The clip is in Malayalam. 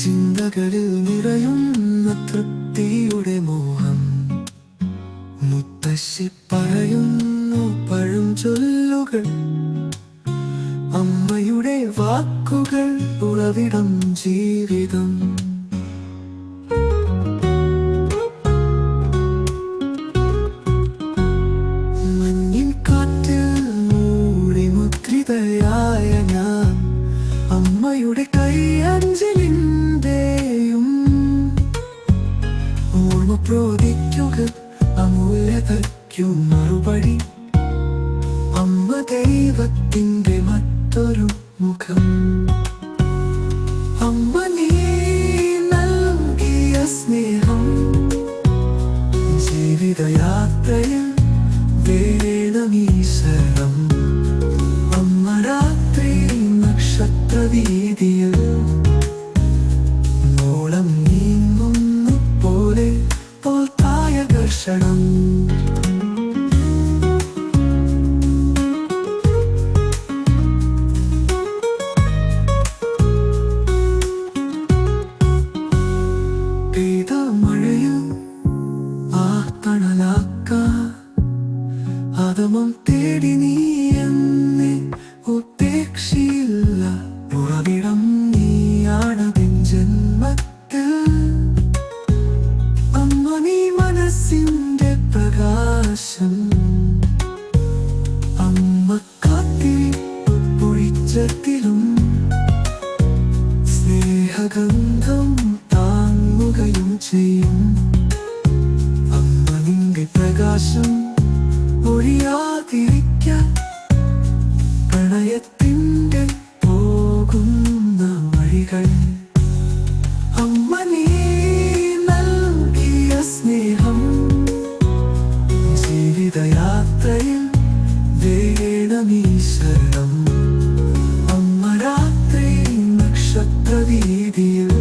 ചിന്തകളിൽ നിറയുന്ന തൃപ്തിയുടെ മോഹം. മുത്തശ്ശി പറയുന്നു പഴഞ്ചൊല്ലുകൾ, അമ്മയുടെ വാക്കുകൾ ഉറവിടം ജീവിതം. മഞ്ഞിൻ കാറ്റിൽ മൂടി മുദ്രിതയായ ഞാൻ, അമ്മയുടെ കൈയഞ്ചലിന്റെയും ഓർമ്മ പ്രോദിക്കുക അമൂല്യതയ്ക്കു മറുപടി. അമ്മ ദൈവത്തിൻ്റെ മറ്റൊരു മുഖം. അമ്മ നീ നൽകിയ സ്നേഹം ജീവിതയാത്രയിൽ വേണമീശ്വരം. അമ്മ രാത്രി നക്ഷത്രവീതിയിൽ മോളം നീങ്ങുന്നു പോലെ തോൽത്തായ ഘർഷണം. പെയ്ത മഴയിൽ ആ തണലാക്കാൻ ആദമം തേടി നീ എന്നെ ഉപേക്ഷിയില്ല. ഉറവിടം നീയാണതിൻ ജന്മത്തിൽ. അമ്മ നീ മനസ്സിന്റെ പ്രകാശം. അമ്മ കാത്തിരിപ്പ് പൊഴിച്ചതിലും സ്നേഹഗന്ധം താങ്ങുകയും ചെയ്യും. അമ്മ നിന്റെ പ്രകാശം ഒഴിയാതിരിക്കാൻ പ്രണയത്തിൻ്റെ പോകുന്ന വഴികൾ. അമ്മ നീ നൽകിയ സ്നേഹം ജീവിതയാത്രയിൽ വേണമീശ്വരം. അമ്മ രാത്രി നക്ഷത്രവീതിയിൽ